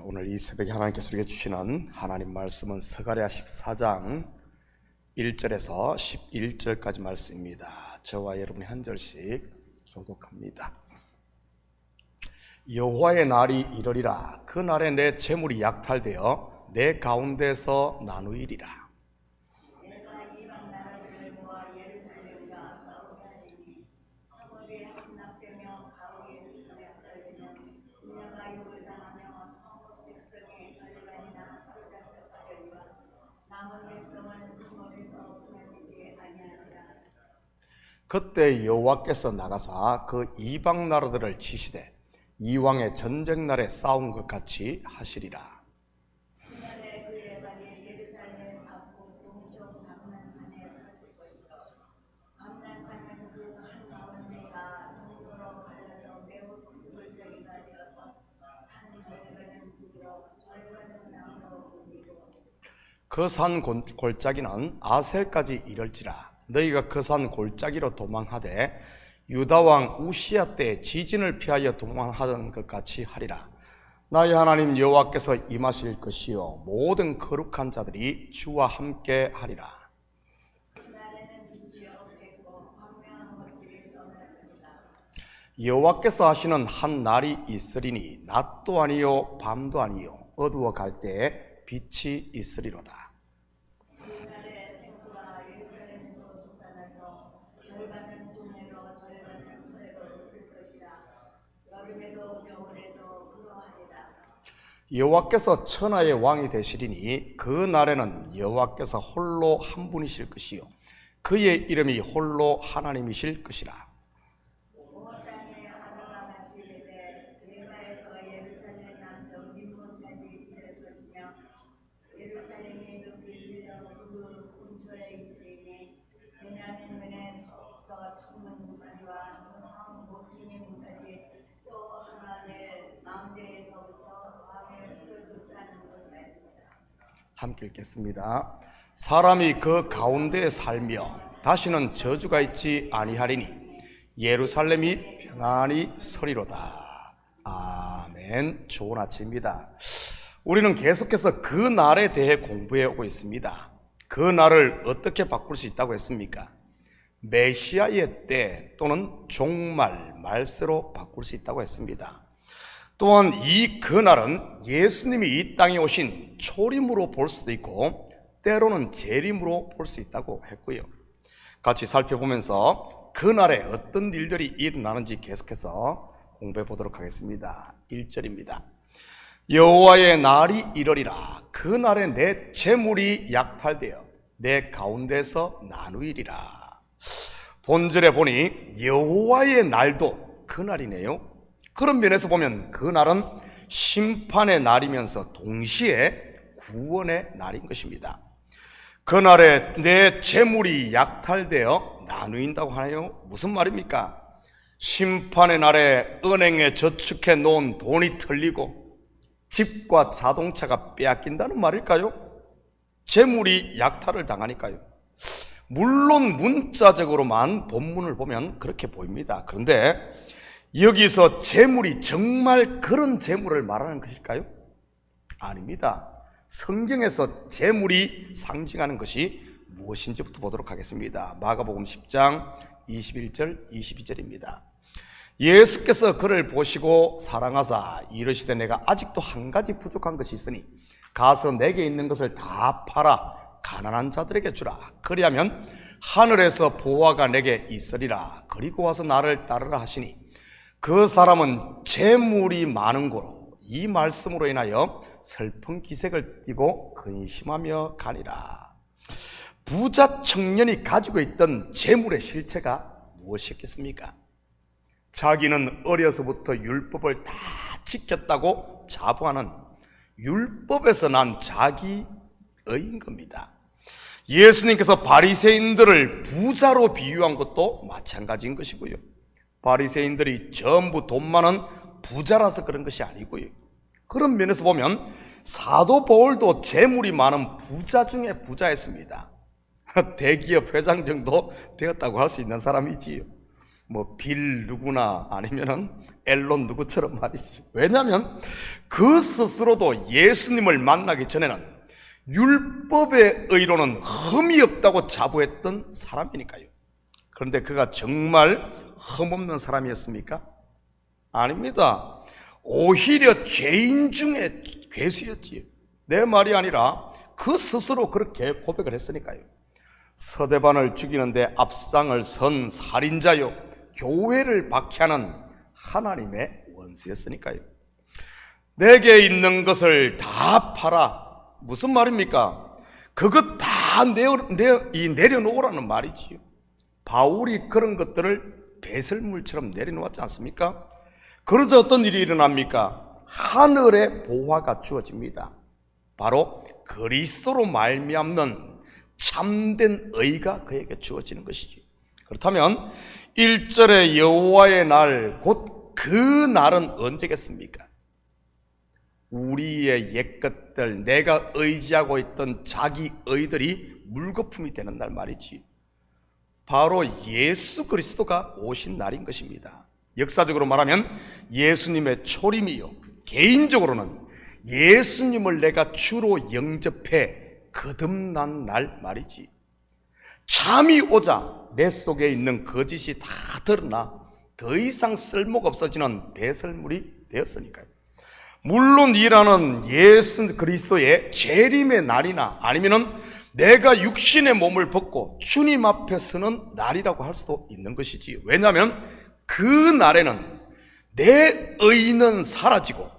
오늘 이 새벽에 하나님께서 우리에게 주시는 하나님 말씀은 스가랴 14장 1절에서 11절까지 말씀입니다. 저와 여러분이 한 절씩 교독합니다. 여호와의 날이 이르리라. 그 날에 내 재물이 약탈되어 내 가운데서 나누이리라. 그때 여호와께서 나가사 그 이방 나라들을 치시되 이왕의 전쟁 날에 싸운 것 같이 하시리라. 그 산 골짜기는 아셀까지 이를지라. 너희가 그 산 골짜기로 도망하되 유다 왕 우시야 때 지진을 피하여 도망하던 것 같이 하리라. 나의 하나님 여호와께서 임하실 것이요 모든 거룩한 자들이 주와 함께 하리라. 여호와께서 하시는 한 날이 있으리니 낮도 아니요 밤도 아니요 어두워 갈 때에 빛이 있으리로다. 여호와께서 천하의 왕이 되시리니 그 날에는 여호와께서 홀로 한 분이실 것이요 그의 이름이 홀로 하나님이실 것이라. 함께 읽겠습니다. 사람이 그 가운데에 살며 다시는 저주가 있지 아니하리니 예루살렘이 평안히 서리로다. 아멘. 좋은 아침입니다. 우리는 계속해서 그 날에 대해 공부해 오고 있습니다. 그 날을 어떻게 바꿀 수 있다고 했습니까? 메시아의 때 또는 종말, 말세로 바꿀 수 있다고 했습니다. 또한 이 그날은 예수님이 이 땅에 오신 초림으로 볼 수도 있고 때로는 재림으로 볼 수 있다고 했고요. 같이 살펴보면서 그날에 어떤 일들이 일어나는지 계속해서 공부해 보도록 하겠습니다. 1절입니다. 여호와의 날이 이르리라. 그날에 내 재물이 약탈되어 내 가운데서 나누이리라. 본절에 보니 여호와의 날도 그날이네요. 그런 면에서 보면 그날은 심판의 날이면서 동시에 구원의 날인 것입니다. 그날에 내 재물이 약탈되어 나누인다고 하나요? 무슨 말입니까? 심판의 날에 은행에 저축해 놓은 돈이 털리고 집과 자동차가 빼앗긴다는 말일까요? 재물이 약탈을 당하니까요. 물론 문자적으로만 본문을 보면 그렇게 보입니다. 그런데 여기서 재물이 정말 그런 재물을 말하는 것일까요? 아닙니다. 성경에서 재물이 상징하는 것이 무엇인지부터 보도록 하겠습니다. 마가복음 10장 21절 22절입니다. 예수께서 그를 보시고 사랑하사 이르시되 내가 아직도 한 가지 부족한 것이 있으니 가서 내게 있는 것을 다 팔아 가난한 자들에게 주라. 그리하면 하늘에서 보화가 내게 있으리라. 그리고 와서 나를 따르라 하시니 그 사람은 재물이 많은 고로 이 말씀으로 인하여 슬픈 기색을 띠고 근심하며 가니라. 부자 청년이 가지고 있던 재물의 실체가 무엇이었겠습니까? 자기는 어려서부터 율법을 다 지켰다고 자부하는 율법에서 난 자기의인 겁니다. 예수님께서 바리새인들을 부자로 비유한 것도 마찬가지인 것이고요. 바리새인들이 전부 돈 많은 부자라서 그런 것이 아니고요. 그런 면에서 보면 사도 바울도 재물이 많은 부자 중에 부자였습니다. 대기업 회장 정도 되었다고 할 수 있는 사람이지요. 뭐 빌 누구나 아니면은 앨런 누구처럼 말이지. 왜냐하면 그 스스로도 예수님을 만나기 전에는 율법의 의로는 흠이 없다고 자부했던 사람이니까요. 그런데 그가 정말 흠없는 사람이었습니까? 아닙니다. 오히려 죄인 중에 괴수였지요. 내 말이 아니라 그 스스로 그렇게 고백을 했으니까요. 서대반을 죽이는데 앞상을 선 살인자요, 교회를 박해하는 하나님의 원수였으니까요. 내게 있는 것을 다 팔아. 무슨 말입니까? 그것 다 내려놓으라는 말이지요. 바울이 그런 것들을 배설물처럼 내려놓았지 않습니까? 그러자 어떤 일이 일어납니까? 하늘의 보화가 주어집니다. 바로 그리스도로 말미암는 참된 의가 그에게 주어지는 것이지. 그렇다면 1절의 여호와의 날, 곧 그 날은 언제겠습니까? 우리의 옛것들, 내가 의지하고 있던 자기 의들이 물거품이 되는 날 말이지. 바로 예수 그리스도가 오신 날인 것입니다. 역사적으로 말하면 예수님의 초림이요, 개인적으로는 예수님을 내가 주로 영접해 거듭난 날 말이지. 잠이 오자 내 속에 있는 거짓이 다 드러나 더 이상 쓸모가 없어지는 배설물이 되었으니까요. 물론 이라는 예수 그리스도의 재림의 날이나 아니면은 내가 육신의 몸을 벗고 주님 앞에 서는 날이라고 할 수도 있는 것이지. 왜냐하면 그 날에는 내 의는 사라지고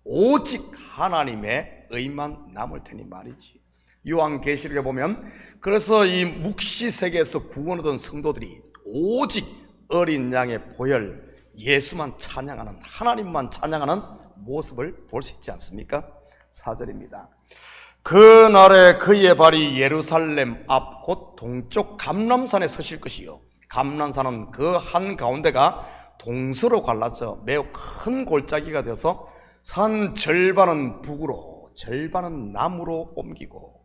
오직 하나님의 의만 남을 테니 말이지. 요한계시록에 보면 그래서 이 묵시 세계에서 구원 얻은 성도들이 오직 어린 양의 보혈 예수만 찬양하는, 하나님만 찬양하는 모습을 볼 수 있지 않습니까? 4절입니다. 그 날에 그의 발이 예루살렘 앞 곧 동쪽 감람산에 서실 것이요, 감람산은 그 한가운데가 동서로 갈라져 매우 큰 골짜기가 되어서 산 절반은 북으로 절반은 남으로 옮기고.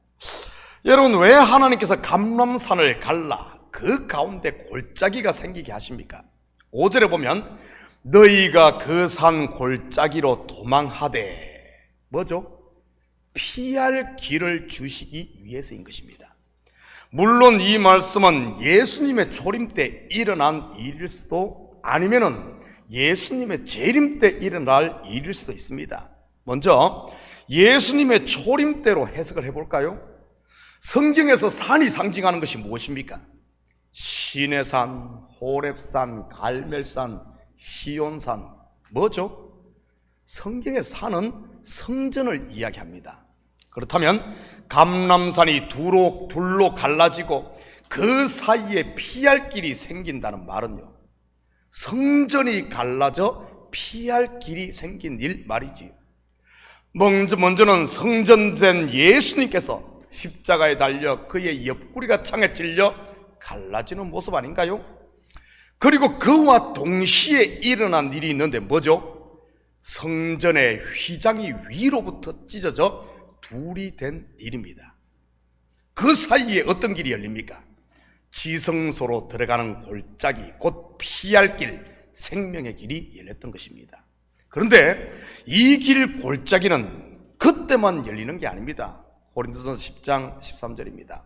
여러분, 왜 하나님께서 감람산을 갈라 그 가운데 골짜기가 생기게 하십니까? 5절에 보면 너희가 그 산 골짜기로 도망하되, 뭐죠? 피할 길을 주시기 위해서인 것입니다. 물론 이 말씀은 예수님의 초림 때 일어난 일일 수도 아니면은 예수님의 재림 때 일어날 일일 수도 있습니다. 먼저 예수님의 초림 때로 해석을 해볼까요? 성경에서 산이 상징하는 것이 무엇입니까? 시내산, 호렙산, 갈멜산, 시온산, 뭐죠? 성경의 산은 성전을 이야기합니다. 그렇다면 감람산이 둘로 갈라지고 그 사이에 피할 길이 생긴다는 말은요, 성전이 갈라져 피할 길이 생긴 일 말이지요. 먼저는 성전된 예수님께서 십자가에 달려 그의 옆구리가 창에 찔려 갈라지는 모습 아닌가요? 그리고 그와 동시에 일어난 일이 있는데 뭐죠? 성전의 휘장이 위로부터 찢어져 둘이 된 일입니다. 그 사이에 어떤 길이 열립니까? 지성소로 들어가는 골짜기, 곧 피할 길, 생명의 길이 열렸던 것입니다. 그런데 이 길 골짜기는 그때만 열리는 게 아닙니다. 고린도전서 10장 13절입니다.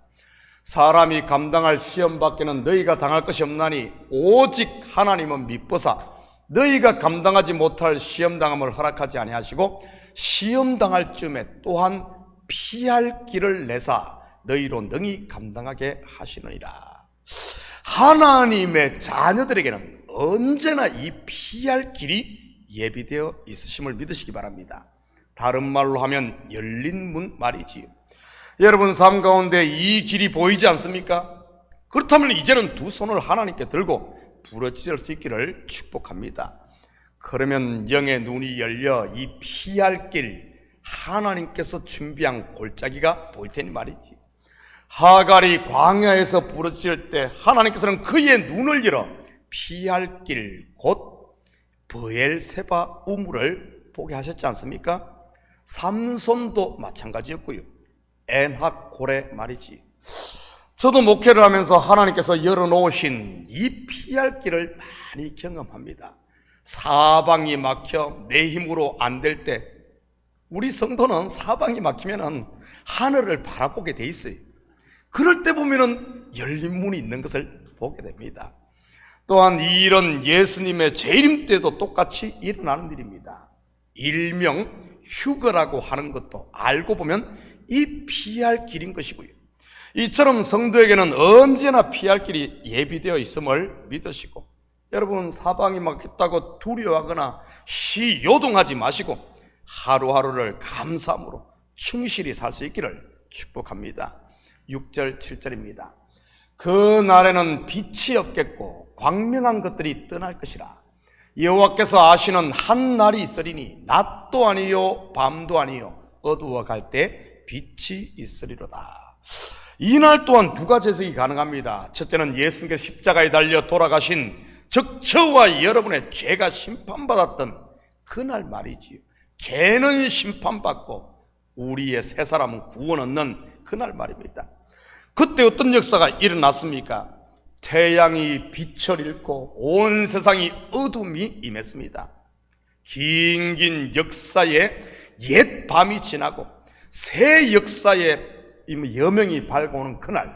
사람이 감당할 시험 밖에는 너희가 당할 것이 없나니 오직 하나님은 미쁘사 너희가 감당하지 못할 시험당함을 허락하지 아니하시고 시험당할 쯤에 또한 피할 길을 내사 너희로 능히 감당하게 하시느니라. 하나님의 자녀들에게는 언제나 이 피할 길이 예비되어 있으심을 믿으시기 바랍니다. 다른 말로 하면 열린 문 말이지요. 여러분 삶 가운데 이 길이 보이지 않습니까? 그렇다면 이제는 두 손을 하나님께 들고 부러질 수 있기를 축복합니다. 그러면 영의 눈이 열려 이 피할 길, 하나님께서 준비한 골짜기가 보일 테니 말이지. 하갈이 광야에서 부러질 때 하나님께서는 그의 눈을 열어 피할 길, 곧 브엘세바 우물을 보게 하셨지 않습니까? 삼손도 마찬가지였고요. 엔학고레 말이지. 저도 목회를 하면서 하나님께서 열어놓으신 이 피할 길을 많이 경험합니다. 사방이 막혀 내 힘으로 안 될 때, 우리 성도는 사방이 막히면은 하늘을 바라보게 돼 있어요. 그럴 때 보면은 열린 문이 있는 것을 보게 됩니다. 또한 이런 예수님의 재림 때도 똑같이 일어나는 일입니다. 일명 휴거라고 하는 것도 알고 보면 이 피할 길인 것이고요. 이처럼 성도에게는 언제나 피할 길이 예비되어 있음을 믿으시고, 여러분 사방이 막혔다고 두려워하거나 시요동하지 마시고 하루하루를 감사함으로 충실히 살 수 있기를 축복합니다. 6절 7절입니다. 그 날에는 빛이 없겠고 광명한 것들이 떠날 것이라. 여호와께서 아시는 한 날이 있으리니 낮도 아니요 밤도 아니요 어두워 갈 때 빛이 있으리로다. 이 날 또한 두 가지 해석이 가능합니다. 첫째는 예수님께서 십자가에 달려 돌아가신, 즉 저와 여러분의 죄가 심판받았던 그날 말이지요. 죄는 심판받고 우리의 새 사람은 구원 얻는 그날 말입니다. 그때 어떤 역사가 일어났습니까? 태양이 빛을 잃고 온 세상이 어둠이 임했습니다. 긴 역사의 옛 밤이 지나고 새 역사의 여명이 밝아오는 그날,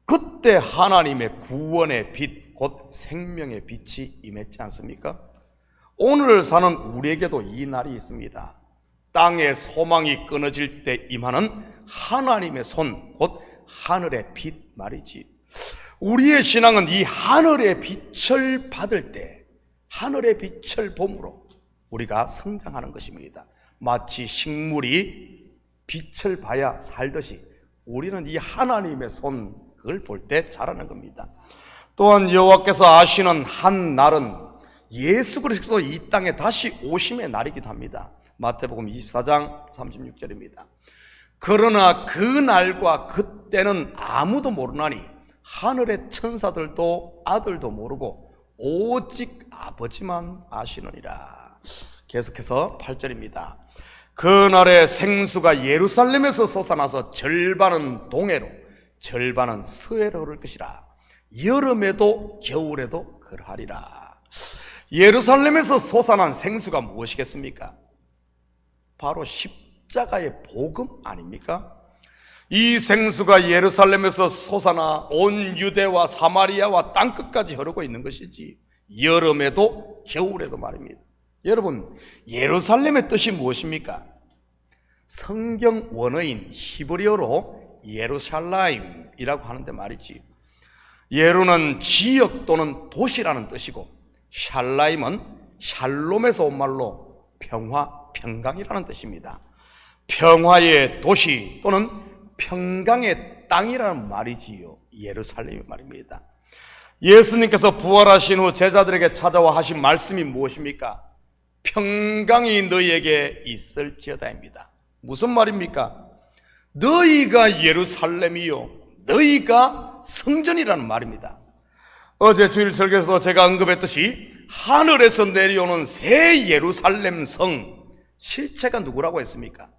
그때 하나님의 구원의 빛, 곧 생명의 빛이 임했지 않습니까? 오늘 사는 우리에게도 이 날이 있습니다. 땅의 소망이 끊어질 때 임하는 하나님의 손, 곧 하늘의 빛 말이지. 우리의 신앙은 이 하늘의 빛을 받을 때, 하늘의 빛을 봄으로 우리가 성장하는 것입니다. 마치 식물이 빛을 봐야 살듯이 우리는 이 하나님의 손, 그걸 볼 때 자라는 겁니다. 또한 여호와께서 아시는 한 날은 예수 그리스도 이 땅에 다시 오심의 날이기도 합니다. 마태복음 24장 36절입니다. 그러나 그 날과 그때는 아무도 모르나니 하늘의 천사들도 아들도 모르고 오직 아버지만 아시느니라. 계속해서 8절입니다. 그날에 생수가 예루살렘에서 솟아나서 절반은 동해로 절반은 서해로 흐를 것이라. 여름에도 겨울에도 그러하리라. 예루살렘에서 솟아난 생수가 무엇이겠습니까? 바로 십자가의 복음 아닙니까? 이 생수가 예루살렘에서 솟아나 온 유대와 사마리아와 땅끝까지 흐르고 있는 것이지, 여름에도 겨울에도 말입니다. 여러분, 예루살렘의 뜻이 무엇입니까? 성경 원어인 히브리어로 예루살라임이라고 하는데 말이지, 예루는 지역 또는 도시라는 뜻이고, 샬라임은 샬롬에서 온 말로 평화, 평강이라는 뜻입니다. 평화의 도시 또는 평강의 땅이라는 말이지요. 예루살렘이 말입니다. 예수님께서 부활하신 후 제자들에게 찾아와 하신 말씀이 무엇입니까? 평강이 너희에게 있을지어다입니다. 무슨 말입니까? 너희가 예루살렘이요, 너희가 성전이라는 말입니다. 어제 주일 설교에서 제가 언급했듯이 하늘에서 내려오는 새 예루살렘 성, 실체가 누구라고 했습니까?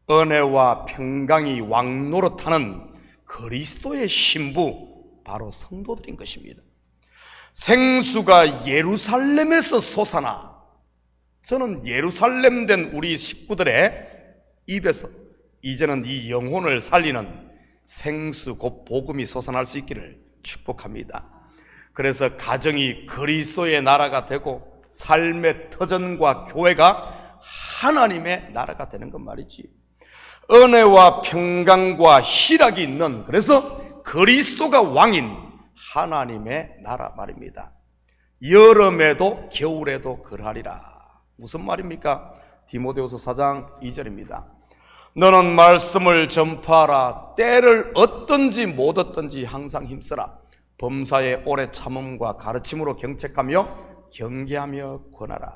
은혜와 평강이 왕노릇하는 그리스도의 신부, 바로 성도들인 것입니다. 생수가 예루살렘에서 솟아나, 저는 예루살렘 된 우리 식구들의 입에서 이제는 이 영혼을 살리는 생수 곧 복음이 솟아날 수 있기를 축복합니다. 그래서 가정이 그리스도의 나라가 되고 삶의 터전과 교회가 하나님의 나라가 되는 것 말이지. 은혜와 평강과 희락이 있는, 그래서 그리스도가 왕인 하나님의 나라 말입니다. 여름에도 겨울에도 그러하리라. 무슨 말입니까? 디모데후서 4장 2절입니다. 너는 말씀을 전파하라. 때를 얻든지 못 얻든지 항상 힘쓰라. 범사의 오래 참음과 가르침으로 경책하며 경계하며 권하라.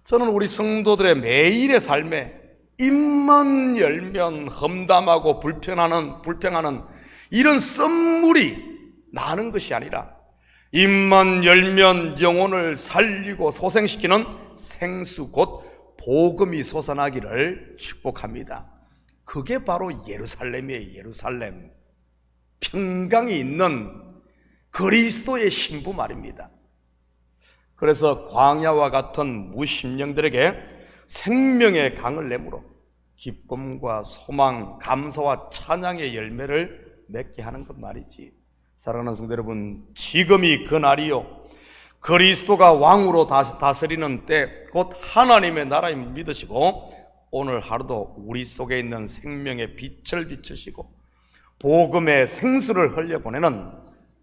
저는 우리 성도들의 매일의 삶에 입만 열면 험담하고 불평하는 이런 썸물이 나는 것이 아니라, 입만 열면 영혼을 살리고 소생시키는 생수 곧 복음이 솟아나기를 축복합니다. 그게 바로 예루살렘이에요. 예루살렘. 평강이 있는 그리스도의 신부 말입니다. 그래서 광야와 같은 무심령들에게 생명의 강을 내므로 기쁨과 소망, 감사와 찬양의 열매를 맺게 하는 것 말이지. 사랑하는 성도 여러분, 지금이 그 날이요, 그리스도가 왕으로 다시 다스리는 때 곧 하나님의 나라임을 믿으시고 오늘 하루도 우리 속에 있는 생명의 빛을 비추시고 복음의 생수를 흘려보내는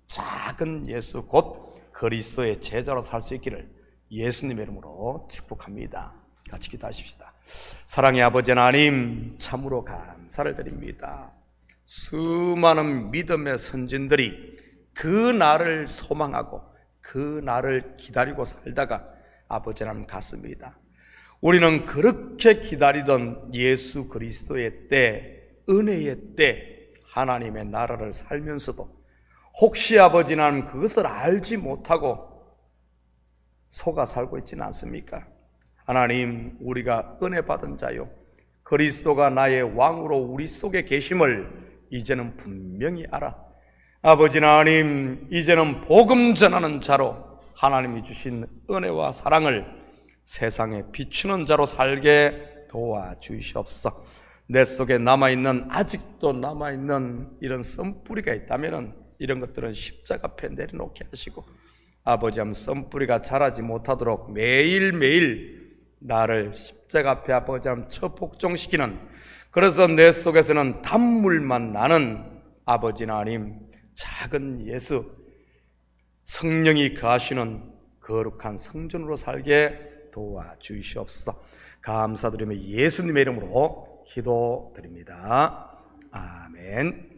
작은 예수 곧 그리스도의 제자로 살 수 있기를 예수님의 이름으로 축복합니다. 같이 기도하십시다. 사랑의 아버지 하나님, 참으로 감사를 드립니다. 수많은 믿음의 선진들이 그 날을 소망하고 그 날을 기다리고 살다가 아버지 하나님 갔습니다. 우리는 그렇게 기다리던 예수 그리스도의 때, 은혜의 때, 하나님의 나라를 살면서도 혹시 아버지 하나님 그것을 알지 못하고 속아 살고 있지는 않습니까? 하나님, 우리가 은혜 받은 자요, 그리스도가 나의 왕으로 우리 속에 계심을 이제는 분명히 알아. 아버지 하나님, 이제는 복음 전하는 자로 하나님이 주신 은혜와 사랑을 세상에 비추는 자로 살게 도와주시옵소서. 내 속에 남아있는, 아직도 남아있는 이런 썬뿌리가 있다면 이런 것들은 십자가 앞에 내려놓게 하시고 아버지 하나님, 썬뿌리가 자라지 못하도록 매일매일 나를 십자가 앞에 아버지 하나님 처복종시키는, 그래서 내 속에서는 단물만 나는 아버지 하나님 작은 예수, 성령이 거하시는 거룩한 성전으로 살게 도와주시옵소서. 감사드리며 예수님의 이름으로 기도드립니다. 아멘.